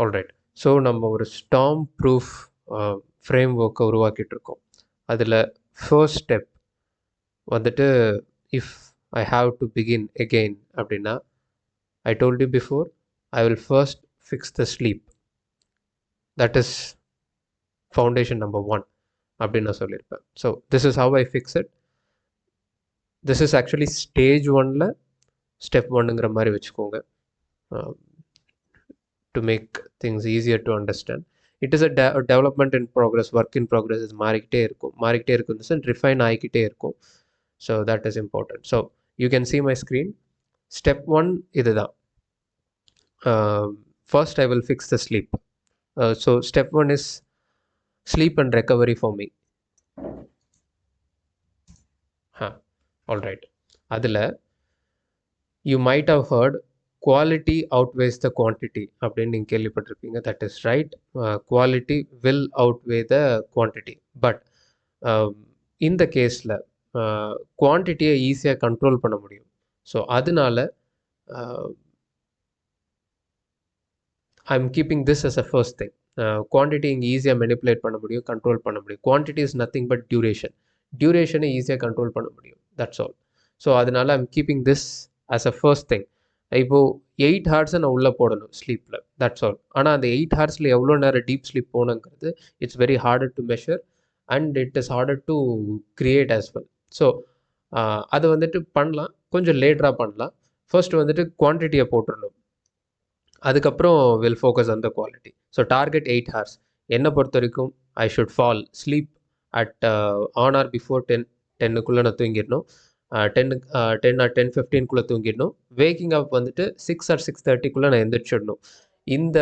Alright. So நம்ம ஒரு storm proof frame ஒர்க்கை உருவாக்கிட்டு இருக்கோம். அதில் ஃபர்ஸ்ட் ஸ்டெப் வந்துட்டு if I have to begin again அப்படின்னா, I told you before, I will first fix the sleep. That is foundation number 1 அப்படின்னு நான் சொல்லியிருப்பேன். So this is how I fix it. This is actually stage 1ல் step 1ங்கிற மாதிரி வச்சுக்கோங்க, to make things easier to understand. It is a development in progress, work in progress. இது மாறிக்கிட்டே இருக்கும் இந்த சென்ஸ் ரிஃபைன் ஆகிக்கிட்டே இருக்கும். So that is important. So you can see my screen. Step 1 இதுதான். First I will fix the sleep. So step 1 is sleep and recovery for me. Alright. அதில் you might have heard quality outweighs the quantity அப்படின்னு நீங்கள் கேள்விப்பட்டிருப்பீங்க. That is right. Quality will outweigh the quantity. But இந்த கேஸில் குவான்டிட்டியை ஈஸியாக control பண்ண முடியும். ஸோ அதனால I am keeping this as a first thing. Quantity இங்கே ஈஸியாக மெனிப்புலேட் பண்ண முடியும், கண்ட்ரோல் பண்ண முடியும். குவான்டிட்டி இஸ் நத்திங் பட் டியூரேஷனை ஈஸியாக கண்ட்ரோல் பண்ண முடியும். That's all. ஸோ அதனால I'm keeping this as a first thing. இப்போது 8 ஹார்ஸை நான் உள்ளே போடணும் ஸ்லீப்பில், தட்ஸ் ஆல். ஆனால் அந்த 8 ஹார்ஸில் எவ்வளோ நேரம் டீப் ஸ்லீப் போகணுங்கிறது it's very harder to measure and it is harder to create as well. So அது வந்துட்டு பண்ணலாம், கொஞ்சம் லேட்டராக பண்ணலாம். ஃபர்ஸ்ட் வந்துட்டு குவான்டிட்டியை போட்டுடணும், அதுக்கப்புறம் will focus on the quality. So target 8 hours. என்னை பொறுத்த வரைக்கும் I should fall sleep at on or before 10 நான் தூங்கிடணும். 10 ஆர் 10:15 தூங்கிடணும். வேக்கிங் அப் வந்துட்டு 6 ஆர் 6:30 நான் எந்திரிச்சிடணும். இந்த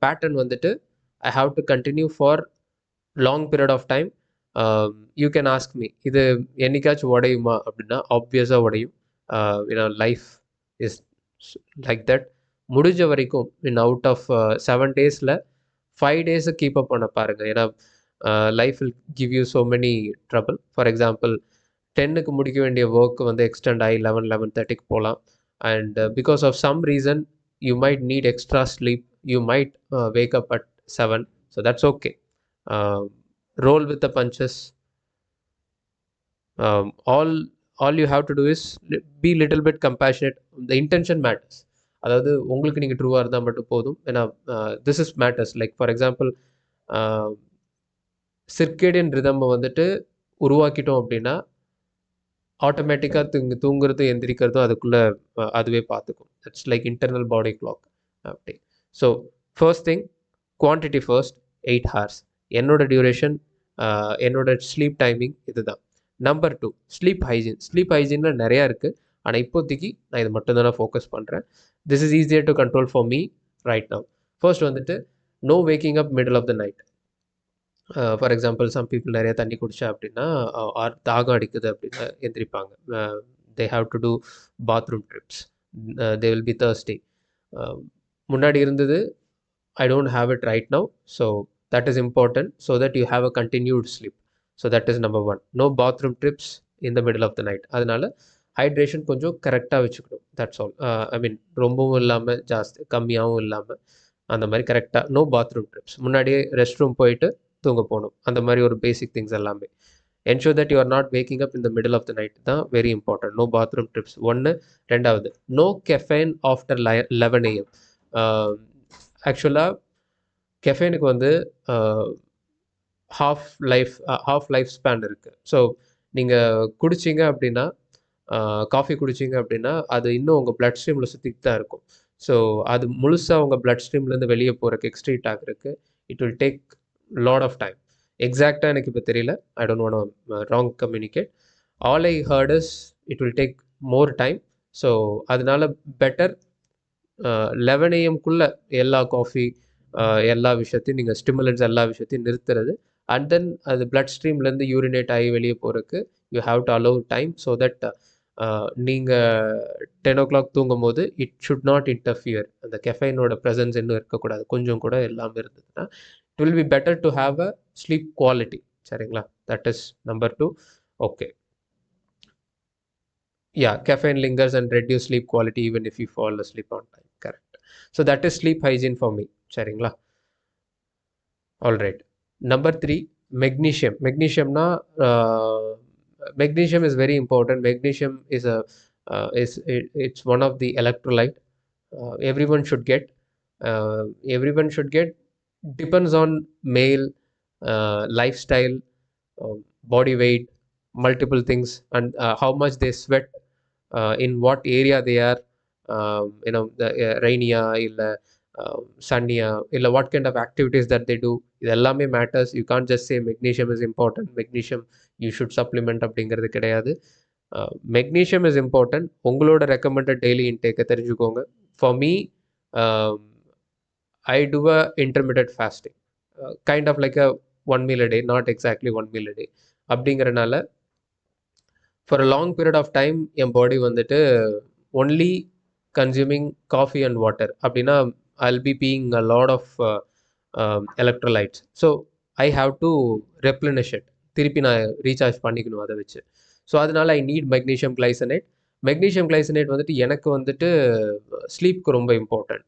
பேட்டர்ன் வந்துட்டு I have to continue for long period of time. You can ask me, இது என்னைக்காச்சும் உடையுமா அப்படின்னா ஆப்வியஸாக உடையும். ஏன்னா லைஃப் இஸ் லைக் தட். முடிஞ்ச வரைக்கும் அவுட் ஆஃப் 7 டேஸில் 5 டேஸை கீப் அப் பண்ண பாருங்கள். ஏன்னா life will give you so many trouble. For example 10க்கு முடிக்க வேண்டிய ஒர்க் வந்து எக்ஸ்டெண்ட் ஆகி 11:30 போகலாம். And because of some reason you might need extra sleep, you might wake up at 7. So that's okay. Roll with the punches. all you have to do is be little bit compassionate. The intention matters. அதாவது உங்களுக்கு நீங்கள் ட்ரூவாக இருந்தால் மட்டும் போதும். ஏன்னா this is matters. Like for example circadian rhythm வந்துட்டு உருவாக்கிட்டோம் அப்படின்னா ஆட்டோமேட்டிக்காக தூங்குறதும் எந்திரிக்கிறதும் அதுக்குள்ளே அதுவே பார்த்துக்கும். It's like internal body clock அப்படி. So first thing, quantity first, 8 hours. என்னோட டியூரேஷன், என்னோட ஸ்லீப் டைமிங் இதுதான். Number 2, sleep hygiene. ஸ்லீப் ஹைஜீனில் நிறையா இருக்குது, ஆனால் இப்போதைக்கு நான் இது மட்டும் தான் ஃபோக்கஸ் பண்ணுறேன். This is easier to control for me right now. First வந்துட்டு no waking up middle of the night. For example some people நிறைய தண்ணி குடித்தா அப்படின்னா தாகம் அடிக்குது அப்படின்னா எந்திரிப்பாங்க. They have to do bathroom trips, they will be thirsty. முன்னாடி இருந்தது, I don't have it right now. So that is important so that you have a continued sleep. So that is number 1. No bathroom drips in the middle of the night. அதனால hydration கொஞ்சம் கரெக்டாக வச்சுக்கணும். That's all. ஐ மீன் ரொம்பவும் இல்லாமல் ஜாஸ்தி கம்மியாகவும் இல்லாமல் அந்த மாதிரி கரெக்டாக. No bathroom trips. முன்னாடியே ரெஸ்ட் ரூம் போயிட்டு தூங்க போகணும். அந்த மாதிரி ஒரு பேசிக் திங்ஸ் எல்லாமே. Ensure that you are not waking up in the middle of the night தான் very important. No bathroom trips 1. 2வது, நோ கெஃபைன் ஆஃப்டர் 11 AM. ஆக்சுவலாக கெஃபைனுக்கு வந்து ஹாஃப் லைஃப் ஸ்பேன் இருக்குது. ஸோ நீங்கள் குடிச்சிங்க அப்படின்னா, காஃபி குடிச்சிங்க அப்படின்னா அது இன்னும் உங்கள் பிளட் ஸ்ட்ரீமில் சுற்றிட்டு தான் இருக்கும். ஸோ அது முழுசாக உங்கள் பிளட் ஸ்ட்ரீம்லேருந்து வெளியே போகிறக்கு எக்ஸ்ட்ரீட் ஆகிறதுக்கு it will take lot of time. எக்ஸாக்டாக எனக்கு இப்போ தெரியல, I don't want wrong communicate. All I heard is it will take more time. So அதனால பெட்டர் 11 AM எல்லா காஃபி எல்லா விஷயத்தையும் நீங்கள் ஸ்டிமுலன்ஸ் எல்லா விஷயத்தையும் நிறுத்துறது. அண்ட் தென் அது பிளட் ஸ்ட்ரீம்லேருந்து யூரினேட் ஆகி வெளியே போகிறதுக்கு you have to allow time. So that நீங்கள் 10 o'clock தூங்கும் போது இட் ஷுட் நாட் இன்டர்ஃபியர். அந்த கெஃபைனோட ப்ரெசன்ஸ் இன்னும் இருக்கக்கூடாது. கொஞ்சம் கூட எல்லாமே இருந்ததுன்னா it will be better to have a sleep quality. சரிங்களா? That is number 2. Okay. Yeah, caffeine lingers and reduce sleep quality even if you fall asleep on time. Correct. So that is sleep hygiene for me. சரிங்களா? Alright. Number 3 magnesium. Magnesium is very important. Magnesium is it's one of the electrolyte everyone should get. Everyone should get. Depends on male lifestyle, body weight, multiple things, and how much they sweat, in what area they are, the rainiya illa sunniya illa what kind of activities that they do. இது எல்லாமே matters. You can't just say magnesium is important, magnesium you should supplement அப்படிங்கிறது கிடையாது. Magnesium is important. உங்களோட recommended daily இன்டேக்கை தெரிஞ்சுக்கோங்க. For me, I do a intermittent fasting, kind of like a 1 meal a day, not exactly 1 meal a day. அப்படிங்கிறனால for a long period of time என் body வந்துட்டு only consuming coffee and water அப்படின்னா I'll be being a lot of electrolytes. So I have to replenish it. திருப்பி நான் recharge பண்ணிக்கணும் அதை வச்சு. ஸோ அதனால I need magnesium glycinate. Magnesium glycinate வந்துட்டு எனக்கு வந்துட்டு ஸ்லீப்க்கு ரொம்ப important.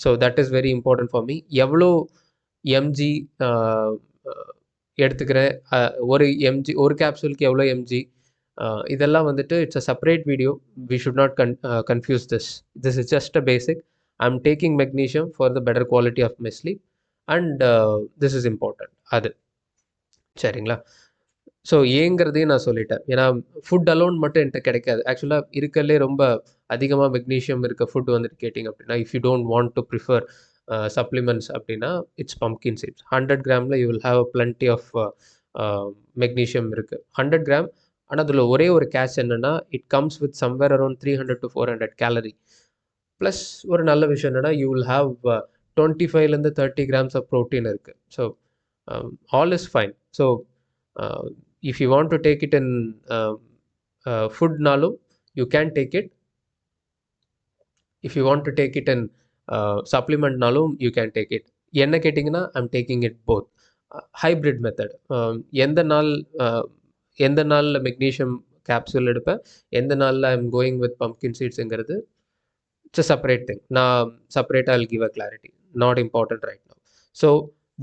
So that is very important for me. எவ்வளோ எம்ஜி எடுத்துக்கிறேன், ஒரு கேப்சூலுக்கு எவ்வளோ எம்ஜி, இதெல்லாம் வந்துட்டு it's a separate video. We should not confuse this is just a basic. I am taking magnesium for the better quality of my sleep and this is important. அது சரிங்களா? So ஏங்கிறதையும் நான் சொல்லிட்டேன். ஏன்னா ஃபுட் அலோன் மட்டும் என்கிட்ட கிடைக்காது. ஆக்சுவலாக இருக்கிறதுலே ரொம்ப அதிகமாக மெக்னீஷியம் இருக்க ஃபுட் வந்துட்டு கேட்டிங்க அப்படின்னா, if you don't want to prefer supplements அப்படின்னா இட்ஸ் பம்ப்கின் சீட்ஸ். 100 கிராமில் you will have a plenty of magnesium இருக்குது. 100 கிராம். ஆனால் அதில் ஒரே ஒரு கேட்ச் என்னென்னா, it comes with somewhere around 300 to 400 calorie. Plus ஒரு நல்ல விஷயம் என்னென்னா, யூ வில் ஹாவ் 25லேருந்து 30 கிராம்ஸ் ஆஃப் ப்ரோட்டீன் இருக்குது. So all is fine. So if you want to take it in food nalum, you can take it. If you want to take it in supplement nalum, you can take it. என்ன கேட்டிங்கன்னா, I'm taking it both. Hybrid method. எந்த நாளில் magnesium capsule எடுப்பேன், எந்த நாளில் I'm going with pumpkin சீட்ஸுங்கிறது it's a separate thing. நான் செப்பரேட்டாக I'll give a clarity. Not important right now. So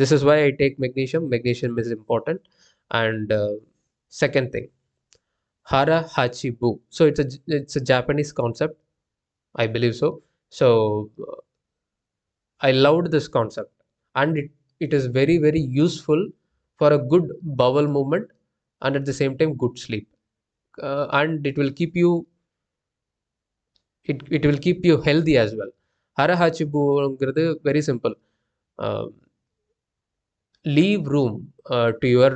this is why I take magnesium. Magnesium is important. And second thing, hara hachibu. So it's a Japanese concept, I believe so. So I loved this concept, and it is very very useful for a good bowel movement and at the same time good sleep, and it will keep you healthy as well. Hara hachibu ங்கிறது very simple. Leave room to your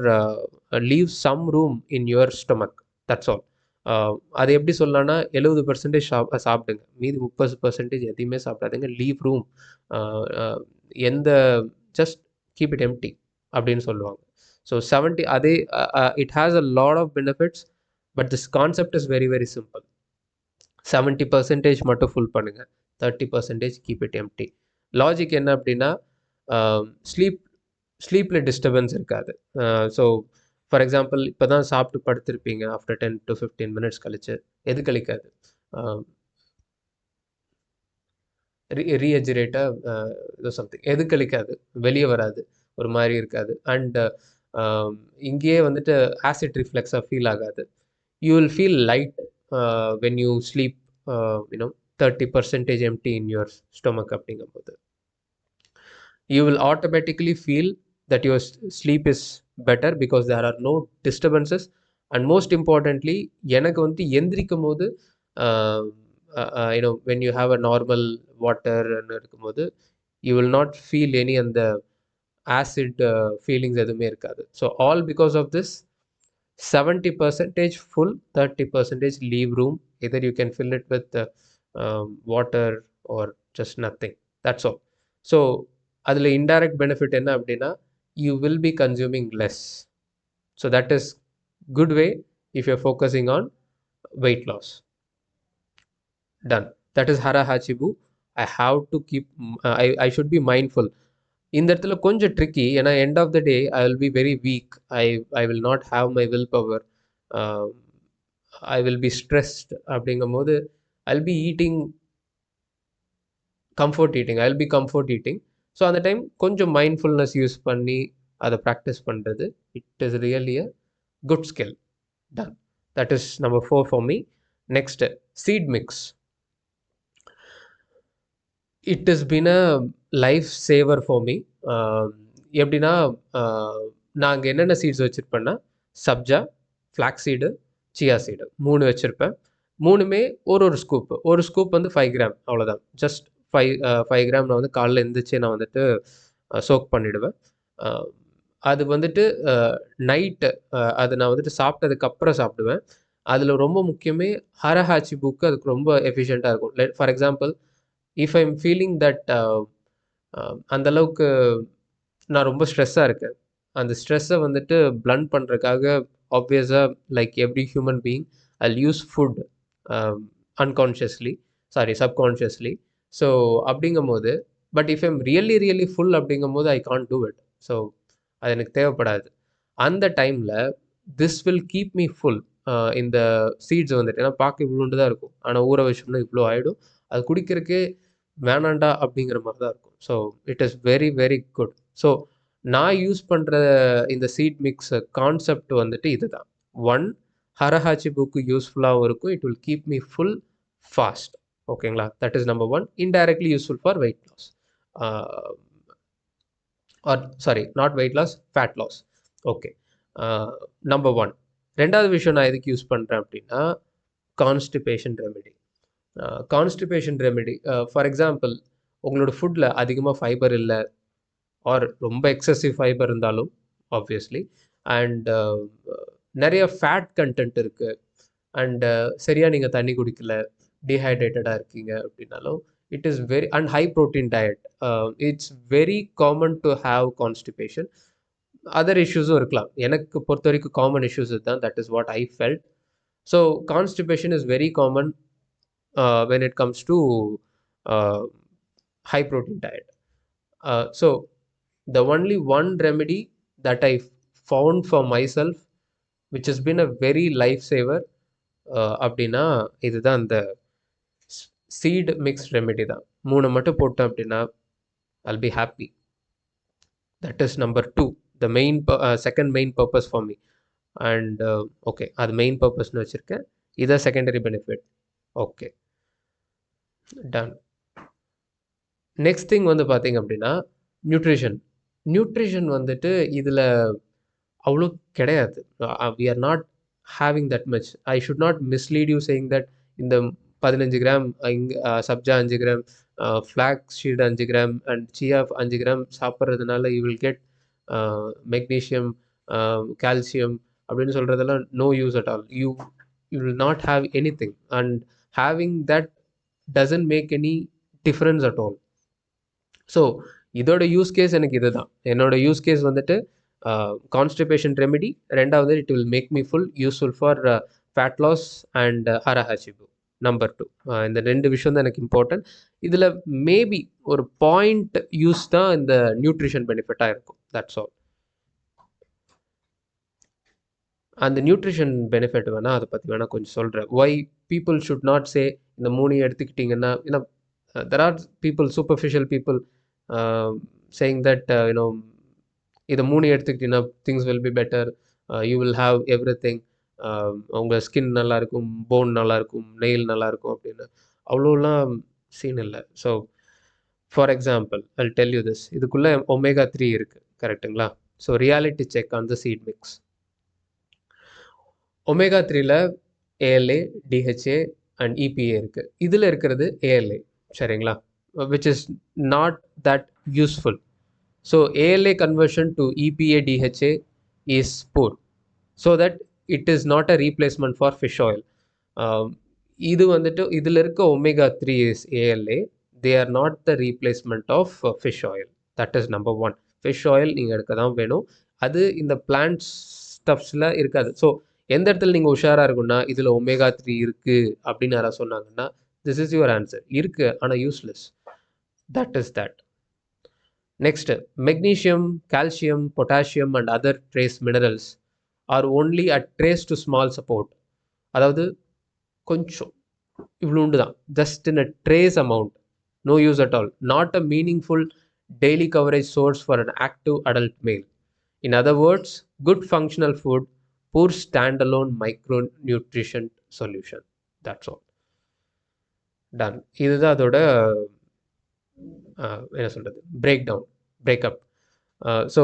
leave some room in your stomach. That's all. அது எப்படி சொல்லலாம்னா, 70% சாப்பிடுங்க, மீதி 30% எதையுமே சாப்பிடாதுங்க. Leave room, எந்த just keep it empty அப்படின்னு சொல்லுவாங்க. ஸோ 70 அதே it has a lot of benefits, but this concept is very very simple. 70% மட்டும் ஃபுல் பண்ணுங்கள், 30% கீப் இட் எம்டி. லாஜிக் என்ன அப்படின்னா, ஸ்லீப்பில் டிஸ்டர்பன்ஸ் இருக்காது. ஸோ ஃபார் எக்ஸாம்பிள், இப்போ தான் சாப்பிட்டு படுத்திருப்பீங்க, ஆஃப்டர் 10 to 15 minutes கழிச்சு எது கழிக்காது, ரீஎஜிரேட்டாக ஏதோ சம்திங் எது கழிக்காது, வெளியே வராது, ஒரு மாதிரி இருக்காது. அண்ட் இங்கேயே வந்துட்டு ஆசிட் ரிஃப்ளெக்ஸாக ஃபீல் ஆகாது. You will feel light when you sleep 30% empty in your stomach. அப்படிங்கும்போது you will automatically feel that your sleep is better because there are no disturbances. And most importantly, எனக்கு வந்து எந்திரிக்கும் போது when you have a normal water இருக்கும்போது you will not feel any அந்த acid feelings எதுவுமே இருக்காது. So all because of this 70% full, 30% leave room. Either you can fill it with water or just nothing. That's all. So அதில் indirect benefit என்ன அப்படின்னா, you will be consuming less. So that is good way if your focusing on weight loss. Done. That is hara hachi bu. I have to keep I should be mindful. இந்த இடத்துல கொஞ்சம் tricky, ஏன்னா end of the day I will be very weak. I will not have my will power. I will be stressed. அப்படிங்கும் போது I will be eating comfort eating, I will be comfort eating. So அந்த time கொஞ்சம் mindfulness use பண்ணி அதை practice பண்ணுறது, it is really a good skill. Done. That is number 4 for me. Next seed mix. It is been a life saver for me. எப்படின்னா, நாங்கள் என்னென்ன seeds வச்சுருப்பேன்னா, sabja, flax seed, chia seed 3 வச்சுருப்பேன். 3மே ஒரு scoop. ஒரு ஸ்கூப் வந்து 5 gram, அவ்வளோதான். Just 5 gram நான் வந்து காலைல எழுந்திரிச்சு நான் வந்துட்டு சோக் பண்ணிவிடுவேன். அது வந்துட்டு நைட்டு அது நான் வந்துட்டு சாப்பிட்டதுக்கப்புறம் சாப்பிடுவேன். அதில் ரொம்ப முக்கியமே ஹரஹாச்சி புக்கு அதுக்கு ரொம்ப எஃபிஷியண்ட்டாக இருக்கும். For example, if I am feeling that அந்தளவுக்கு நான் ரொம்ப ஸ்ட்ரெஸ்ஸாக இருக்கேன், அந்த ஸ்ட்ரெஸ்ஸை வந்துட்டு பிளண்ட் பண்ணுறதுக்காக ஆப்வியஸாக லைக் எவ்ரி ஹியூமன் பீயிங் ஐ use food unconsciously, subconsciously. So அப்படிங்கும் போது, but if I'm really full அப்படிங்கும் போது I can't do it. So அது எனக்கு தேவைப்படாது. அந்த டைமில் this will keep me full. இந்த சீட்ஸ் வந்துட்டு ஏன்னா பார்க்க இவ்வளோண்டு தான் இருக்கும், ஆனால் ஊற வச்சோம்னா இவ்வளோ ஆகிடும். அது குடிக்கிறதுக்கே வேணாண்டா அப்படிங்கிற மாதிரி தான் இருக்கும். So it is very good. So நான் யூஸ் பண்ணுற இந்த சீட் மிக்ஸ் கான்செப்ட் வந்துட்டு இதுதான். 1, ஹரஹாச்சி புக்கு யூஸ்ஃபுல்லாகவும் இருக்கும். It will keep me full fast. ஓகேங்களா? That is number 1. Indirectly useful for weight loss. Or sorry, not weight loss, fat loss. Okay, number 1. 2வது விஷயம் நான் எதுக்கு யூஸ் பண்ணுறேன் அப்படின்னா, constipation remedy. Constipation remedy, for example, உங்களோட ஃபுட்டில் அதிகமாக ஃபைபர் இல்லை, ஆர் ரொம்ப எக்ஸசிவ் ஃபைபர் இருந்தாலும் ஆப்வியஸ்லி, அண்ட் நிறைய ஃபேட் கண்டென்ட் இருக்குது, அண்டு சரியாக நீங்கள் தண்ணி குடிக்கல, டீஹைட்ரேட்டடாக இருக்கீங்க அப்படின்னாலும், it is very and high protein diet, it's very common to have constipation. Other இஷ்யூஸும் இருக்கலாம். எனக்கு பொறுத்த வரைக்கும் காமன் இஷ்யூஸ் இதுதான். That is what I felt. So constipation is very common when it comes to high protein diet. So the only one remedy that I found for myself, which has been a very lifesaver, அப்படின்னா இதுதான், இந்த seat mix remedy தான். 3 மட்டும் போட்டேன் அப்படின்னா I'll be happy. That is number 2, the main second main purpose for me. And okay, அது main பர்பஸ்னு வச்சுருக்கேன். இதை secondary benefit. Okay, done. Next thing வந்து பார்த்தீங்க அப்படின்னா நியூட்ரிஷன் வந்துட்டு இதில் அவ்வளோ கிடையாது. We are not having that much. I should not mislead you saying that இந்த 15 gram sabja 5 gram, flax seed 5 gram and chia 5 gram சாப்பிட்றதுனால you will get magnesium, calcium அப்படின்னு சொல்கிறதெல்லாம் no use at all. You will not have any thing, and having that doesn't make any difference at all. So இதோட use case எனக்கு இது தான். என்னோட use case வந்துட்டு constipation remedy. 2வது, it will make me full, useful for fat loss and ஹரஹாச்சிபு. Number 2, இந்த 2 விஷயம் தான் எனக்கு இம்பார்ட்டன்ட். இதில் மேபி ஒரு பாயிண்ட் யூஸ் தான் இந்த நியூட்ரிஷன் பெனிஃபிட்டாக இருக்கும். That's all. அந்த நியூட்ரிஷன் பெனிஃபிட் வேணால் அதை பற்றி வேணால் கொஞ்சம் சொல்கிறேன். ஒய் பீப்புள் ஷுட் நாட் சே இந்த 3 எடுத்துக்கிட்டிங்கன்னா, ஏன்னா there are people, superficial people saying that இதை 3 எடுத்துக்கிட்டிங்கன்னா things will be better, you will have every thing, உங்கள் ஸ்கின் நல்லாயிருக்கும், போன் நல்லாயிருக்கும், நெயில் நல்லாயிருக்கும் அப்படின்னு. அவ்வளோலாம் சீன் இல்லை. So for example I tell you this, இதுக்குள்ளே ஒமேகா 3 இருக்குது, கரெக்டுங்களா? So reality check on the seed mix. Omega 3ல் ALA, DHA அண்ட் EPA இருக்குது. இதில் இருக்கிறது ALA, சரிங்களா, which is not that useful. So ALA conversion to EPA DHA is poor, so that it is not a replacement for fish oil. இது வந்துட்டு இதில் இருக்க omega 3 is ALA, they are not the replacement of fish oil. That is number 1. fish oil நீங்கள் எடுக்க தான் வேணும், அது இந்த பிளான்ட் ஸ்டப்ஸில் இருக்காது. ஸோ எந்த இடத்துல நீங்கள் உஷாராக இருக்குன்னா, இதில் ஒமேகா 3 இருக்குது அப்படின்னு யாராவது சொன்னாங்கன்னா, திஸ் இஸ் யுவர் ஆன்சர். இருக்குது, ஆனால் useless. That is that. Next, magnesium, calcium, potassium and other trace minerals R only at trace to small support. அதாவது கொஞ்சம் இவ்வளோண்டு தான், just in a trace amount no use at all. Not a meaningful daily coverage source for an active adult male. In other words, good functional food, poor standalone micronutrition solution. That's all. Done. இதுதான் அதோட என்ன சொல்கிறது, break down, breakup. So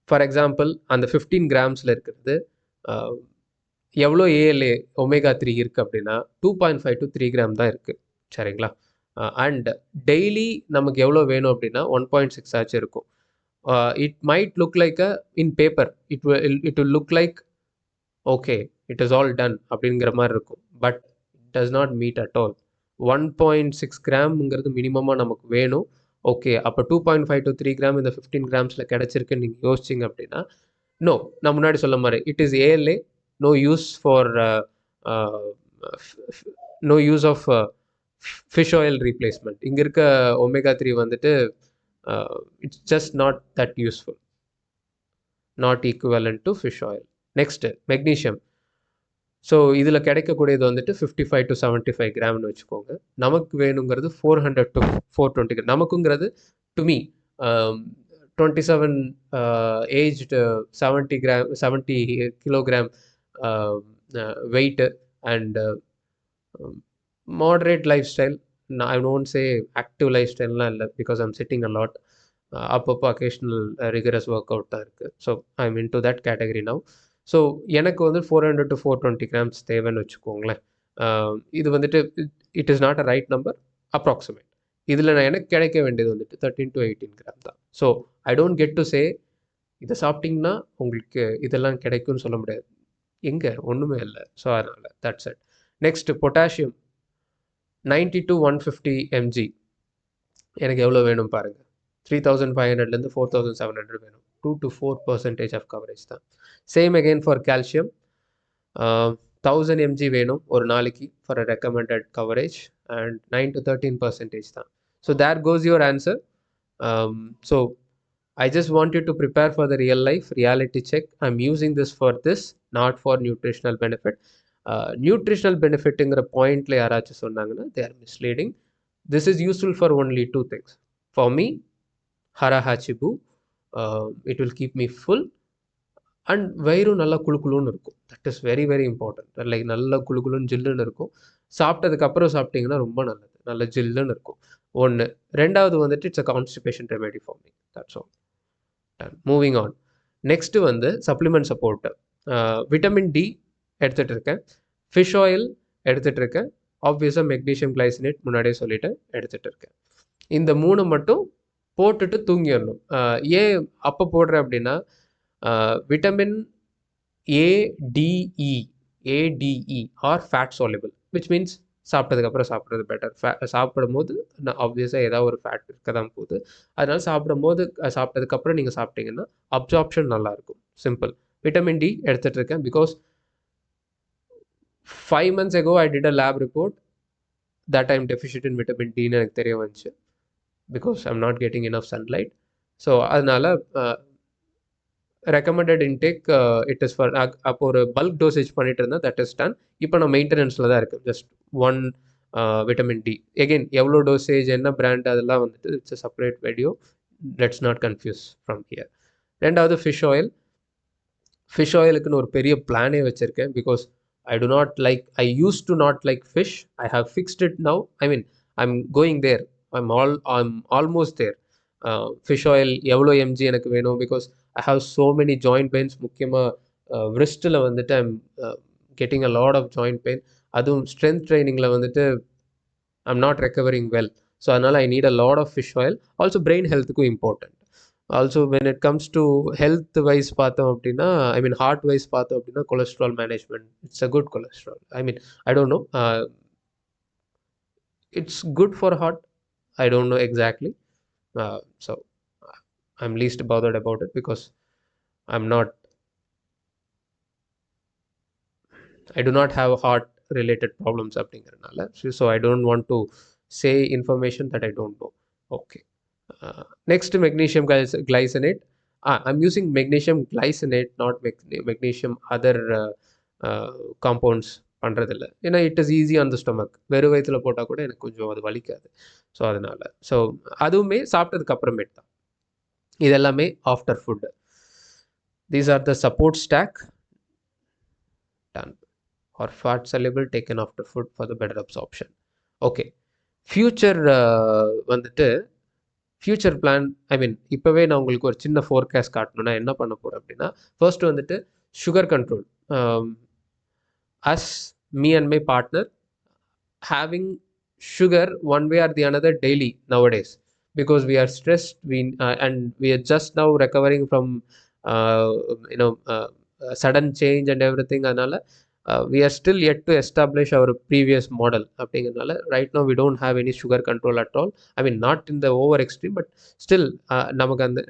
for example அந்த 15 கிராம்ஸில் இருக்கிறது எவ்வளோ ALA omega 3 இருக்குது அப்படின்னா 2.5 to 3 gram தான் இருக்குது. சரிங்களா? அண்ட் டெய்லி நமக்கு எவ்வளோ வேணும் அப்படின்னா 1.6 ஆச்சு இருக்கும். It might look like in paper it will look like okay it is all done அப்படிங்கிற மாதிரி இருக்கும். But it does not meet at all. 1.6 கிராம்ங்கிறது மினிமமாக நமக்கு வேணும். ஓகே, அப்போ 2.5 to 3 கிராம் இந்த 15 கிராம்ஸில் கிடச்சிருக்குன்னு நீங்கள் யோசிச்சிங்க அப்படின்னா, நோ, நான் முன்னாடி சொல்ல மாதிரி it is ALA, no use for no use of fish oil replacement. இங்கே இருக்க ஒமேகா 3 வந்துட்டு it's just not that useful, not equivalent to fish oil. Next magnesium. So இதில் கிடைக்கக்கூடியது வந்துட்டு 55 to 75 கிராம்னு வச்சுக்கோங்க. நமக்கு வேணுங்கிறது 400 to 420 கிராம். நமக்குங்கிறது to me 27 aged 70 kilogram weight and moderate lifestyle. I don't say active life ஸ்டைல்லாம் இல்லை, because I'm sitting a lot. அப்பப்போ அக்கேஷ்னல் ரிகரஸ் ஒர்க் அவுட் தான் இருக்குது. So I am into that category now. So எனக்கு வந்து 400 to 420 grams தேவைன்னு வச்சுக்கோங்களேன். இது வந்துட்டு it is not a right number, approximate. இதில் நான் எனக்கு கிடைக்க வேண்டியது வந்துட்டு 13 to 18 கிராம் தான். So I don't get to say இதை சாப்பிட்டிங்கன்னா உங்களுக்கு இதெல்லாம் கிடைக்கும்னு சொல்ல முடியாது. எங்கே ஒன்றுமே இல்லை. ஸோ அதனால் that's it. Next potassium 90 to 150 mg. எனக்கு எவ்வளோ வேணும் பாருங்கள். 3500 4700 வேணும். 2 to 4% ஆஃப் கவரேஜ் தான். Same again for calcium 1000 mg வேணும் ஒரு நாளைக்கு for a recommended coverage and 9 to 13% தான். So there goes your answer. So I just want you to prepare for the real life reality check. I'm using this for this, not for nutritional benefit. Nutritional benefitங்கிற பாயிண்ட்ல யாராச்சும் சொன்னாங்கன்னா they are misleading. This is useful for only 2 things. For me, hara hachibu, it will keep me full and வயிறும் நல்லா குளுக்குளுன்னு இருக்கும். That is very very important. Like நல்லா குளுக்குளுன்னு ஜில்லுன்னு இருக்கும். சாப்பிட்டதுக்கப்புறம் சாப்பிட்டிங்கன்னா ரொம்ப நல்லது, நல்ல ஜில்லுன்னு இருக்கும். ஒன்று. ரெண்டாவது வந்துட்டு it's a constipation remedy for me. That's all. Moving on. Next வந்து சப்ளிமெண்ட் சப்போர்ட்டு. விட்டமின் டி எடுத்துகிட்டு இருக்கேன், ஃபிஷ் ஆயில் எடுத்துகிட்டு இருக்கேன், ஆப்வியஸாக மெக்னீஷியம் கிளைசினேட் முன்னாடியே சொல்லிவிட்டு எடுத்துகிட்டு இருக்கேன். இந்த 3 மட்டும் போட்டுட்டு தூங்கிடணும். ஏன் அப்போ போடுறேன் அப்படின்னா vitamin ADE are fat soluble, which means சாப்பிட்டதுக்கப்புறம் சாப்பிட்றது பெட்டர். சாப்பிடும்போது நான் ஆப்வியஸாக ஏதாவது ஒரு ஃபேட் இருக்க தான் போகுது. அதனால் சாப்பிட்டதுக்கப்புறம் நீங்கள் சாப்பிட்டீங்கன்னா அப்சார்ப்ஷன் நல்லாயிருக்கும். சிம்பிள். விட்டமின் டி எடுத்துகிட்டு இருக்கேன் because 5 months ago I did a lab report that I'm deficient in vitamin D ன்னு எனக்கு தெரிய வந்துச்சு, because I'm not getting enough sunlight. So அதனால் recommended intake it is for, அப்போ ஒரு பல்க் டோசேஜ் பண்ணிட்டு இருந்தேன், தட் இஸ் டன். இப்போ நான் மெயின்டெனன்ஸில் தான் இருக்குது. Just 1 vitamin D. எகெயின் எவ்வளோ டோசேஜ், என்ன பிராண்ட், அதெல்லாம் வந்துட்டு it's a separate video. Let's not confuse from here. ரெண்டாவது ஃபிஷ் ஆயில். ஃபிஷ் ஆயிலுக்குன்னு ஒரு பெரிய பிளானே வச்சுருக்கேன். Because I do not like, I used to not like fish. I have fixed it now. I mean, I'm going there. I'm almost there. Fish oil எவ்வளோ mg எனக்கு வேணும், because I have so many joint pains. முக்கியமாக wristல வந்துட்டு I'm getting a lot of joint pain. அதுவும் strength trainingல வந்துட்டு I'm not recovering well. So அதனால் I need a lot of fish oil. Also brain healthக்கும் important. Also when it comes to health wise பார்த்தோம் அப்படின்னா, I mean heart wise பார்த்தோம் அப்படின்னா, cholesterol management, it's a good cholesterol. I mean, I don't know, it's good for heart, I don't know exactly. So I'm least bothered about it because I do not have heart related problems அப்படிங்கிறனால. So I don't want to say information that I don't know. Okay. Next, magnesium glycinate. I'm using magnesium glycinate, not magnesium other compounds பண்ணுறதில்ல. ஏன்னா it is easy on the stomach. வெறும் வயித்துல போட்டால் கூட எனக்கு கொஞ்சம் அது வலிக்காது. ஸோ அதனால் ஸோ அதுவுமே சாப்பிட்டதுக்கு அப்புறமேட்டு தான். இது எல்லாமே after food. These are the support stack done are fat soluble taken after food for the better absorption. Okay, future வந்துட்டு ஃப்யூச்சர் பிளான் இப்போவே நான் உங்களுக்கு ஒரு சின்ன ஃபோர்காஸ்ட் காட்டணும்னா என்ன பண்ண போகிறேன் அப்படின்னா, ஃபர்ஸ்ட் வந்துட்டு sugar control. As me and my partner having sugar one way or the another daily nowadays, because we are stressed, and we are just now recovering from uh, sudden change and everything. அதனால we are still yet to establish our previous model அப்படிங்கிறதுனால right now we don't have any sugar control at all. Not in the over extreme, but still நமக்கு அந்த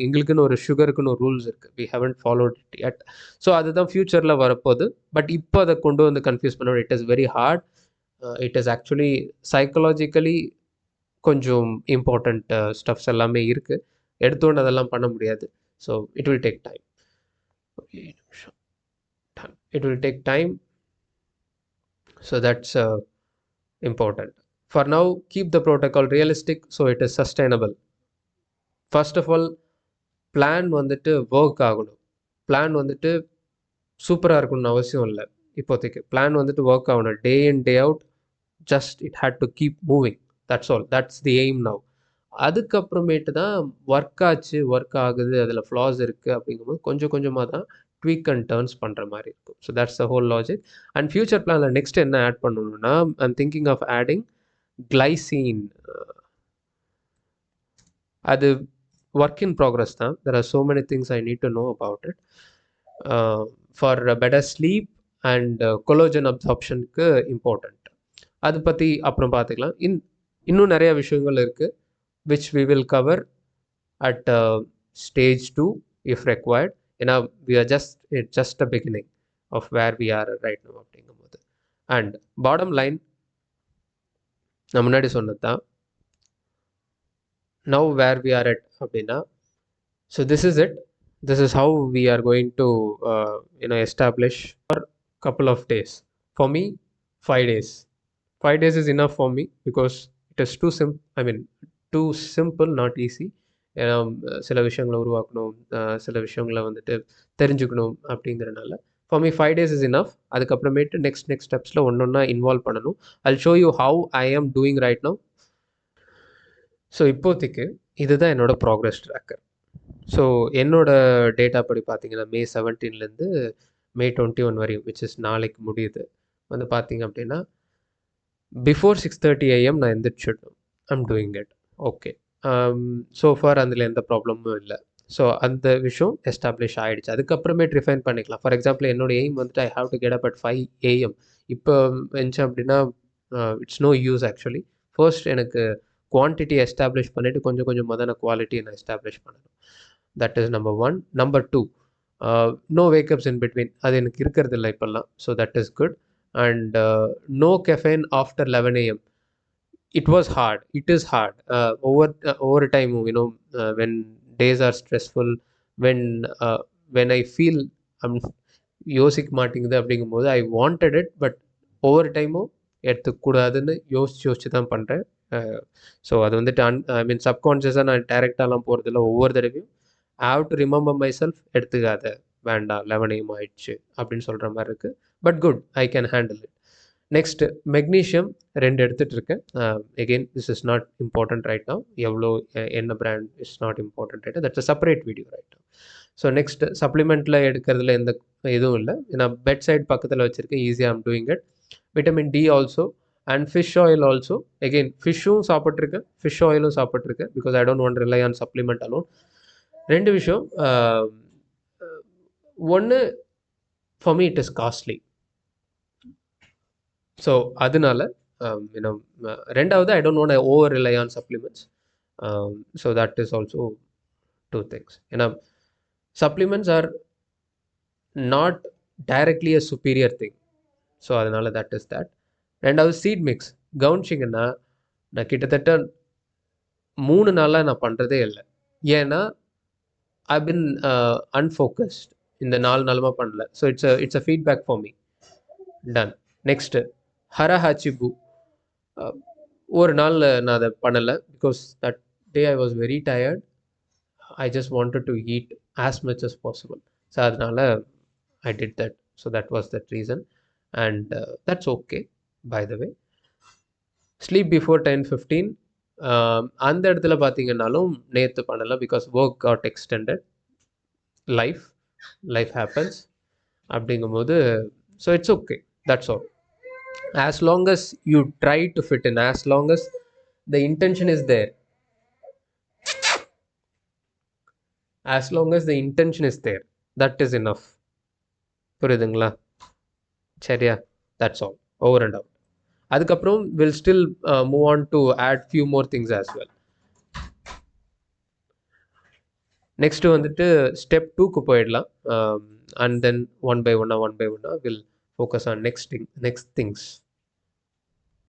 எங்களுக்குன்னு ஒரு சுகருக்குன்னு ஒரு rules இருக்குது. we haven't followed it yet. So அதுதான் ஃப்யூச்சரில் வரப்போகுது. பட் இப்போ அதை கொண்டு வந்து கன்ஃபியூஸ் பண்ண, it is very hard. It is actually psychologically கொஞ்சம் இம்பார்ட்டண்ட் ஸ்டப்ஸ் எல்லாமே இருக்குது. எடுத்தோன்னு அதெல்லாம் பண்ண முடியாது. So it will take time. It will take time. So that's important. For now, keep the protocol realistic so it is sustainable. First of all, plan வந்துட்டு work ஆகணும். Plan வந்துட்டு சூப்பராக இருக்கணும்னு அவசியம் இல்லை. இப்போதைக்கு பிளான் வந்துட்டு ஒர்க் ஆகணும். Day in day out, just it had to keep moving. That's all. That's the aim now. அதுக்கப்புறமேட்டு தான் ஒர்க் ஆச்சு, ஒர்க் ஆகுது, அதில் ஃப்ளாஸ் இருக்குது அப்படிங்கும்போது கொஞ்சம் கொஞ்சமாக தான் ட்வீக் அண்ட் டர்ன்ஸ் பண்ணுற மாதிரி இருக்கும். So that's the whole logic. And future பிளானில் நெக்ஸ்ட் என்ன ஆட் பண்ணணும்னா, I'm thinking of adding glycine. அது ஒர்க் இன் ப்ராக்ரஸ் தான். There are so many things I need to know about it. For better sleep and collagen அப்சார்ப்ஷனுக்கு important. அதை பற்றி அப்புறம் பார்த்துக்கலாம். இன்னும் நிறைய விஷயங்கள் இருக்குது which we will cover at stage 2 if required. ஏன்னா it's just the beginning of where we are right now அப்படிங்கும்போது. அண்ட் பாட்டம் லைன் நான் முன்னாடி சொன்னது தான். now where we are at அப்படின்னா, so this is it. This is how we are going to establish for couple of days. For me, 5 days. 5 days is enough for me because it is too simple, not easy. ஏன்னா சில விஷயங்களை உருவாக்கணும், சில விஷயங்களை வந்துட்டு தெரிஞ்சுக்கணும் அப்படிங்கிறனால for me 5 days is enough. அதுக்கப்புறமேட்டு நெக்ஸ்ட் ஸ்டெப்ஸில் ஒன்றா இன்வால்வ் பண்ணணும். I'll show you how I am doing right now. So இப்போதைக்கு இதுதான் என்னோட ப்ராக்ரஸ் ட்ராக்கர். ஸோ என்னோட டேட்டா படி பார்த்தீங்கன்னா May 17லேருந்து May 21 வரையும், விச் இஸ் நாளைக்கு முடியுது, வந்து பார்த்தீங்க அப்படின்னா பிஃபோர் 6:30 AM நான் எந்திரிச்சிடணும். I'm doing it. Okay, so for அதில் எந்த ப்ராப்ளமும் இல்லை. ஸோ அந்த விஷயம் எஸ்டாப்ளிஷ் ஆகிடுச்சு. அதுக்கப்புறமேட்டு ரிஃபைன் பண்ணிக்கலாம். ஃபார் எக்ஸாம்பிள் என்னோட எய்ம் வந்துட்டு I have to get up at 5 AM. இப்போ இருந்துச்சு அப்படின்னா it's no use actually. First எனக்கு குவான்டிட்டி எஸ்டாப்ளிஷ் பண்ணிவிட்டு கொஞ்சம் கொஞ்சமாக தான் குவாலிட்டியை நான் எஸ்டாப்ளிஷ் பண்ணணும். That is number 1. Number 2, no wakeups in between. அது எனக்கு இருக்கிறது இல்லை இப்போல்லாம். So that is good. And no caffeine after 11 AM. It was hard. It is hard. Over time, when days are stressful, when I feel I'm யோசிக்க மாட்டேங்குது அப்படிங்கும்போது I wanted it, but ஒவ்வொரு டைமும் எடுத்துக்கூடாதுன்னு யோசிச்சு தான் பண்ணுறேன். ஸோ அது வந்துட்டு சப்கான்ஷியஸாக நான் டைரெக்டாலாம் போகிறதில்ல. ஒவ்வொரு தடவையும் I have to remember myself, எடுத்துக்காத, வேண்டாம், 11 AM ஆயிடுச்சு அப்படின்னு சொல்கிற மாதிரி இருக்குது. But good, I can handle it. Next magnesium 2 எடுத்துகிட்டு இருக்கேன். Again this is not important right now. எவ்வளோ என்ன brand is not important right. That's a separate video right now. So next சப்ளிமெண்ட்டில் எடுக்கிறதுல எந்த இதுவும் இல்லை. நான் பெட் சைட் பக்கத்தில் வச்சுருக்கேன். ஈஸியாக I'm doing it. Vitamin D also and fish oil also. Again ஃபிஷ்ஷும் சாப்பிட்ருக்கேன், ஃபிஷ் ஆயிலும் சாப்பிட்ருக்கேன். Because I don't want rely on supplement alone. 2 விஷயம். ஒன்று, for me it is costly. So அதனால ரெண்டாவது, I don't want over rely on supplements. So that is also 2 things. ஏன்னா supplements are not directly a superior thing. So அதனால that is that. ரெண்டாவது seed mix கவனிச்சிங்கன்னா நான் கிட்டத்தட்ட 3 நாளாக நான் பண்ணுறதே இல்லை. ஏன்னா ஐ பின் அன்ஃபோக்கஸ்ட். இந்த 4 நாளுமா பண்ணல. So it's a feedback for me. Done. Next ஹரஹாச்சிபு. ஒரு நாள் நான் அதை பண்ணலை because that day I was very tired. I just wanted to eat as much as possible. So அதனால I did that. So that was that reason and that's okay. By the way sleep before 10:15 அந்த இடத்துல பார்த்தீங்கன்னாலும் நேற்று பண்ணலை because work got extended. Life happens அப்படிங்கும்போது so it's okay. That's all. As long as you try to fit in, as long as the intention is there, as long as the intention is there, that is enough. புரியுதுங்களா? சரியா? That's all. Over and out. அதுக்கப்புறம் we'll still move on to add few more things as well. Next வந்துட்டு step 2க்கு போயிடலாம். And then one by ஒன்னா will focus on next things.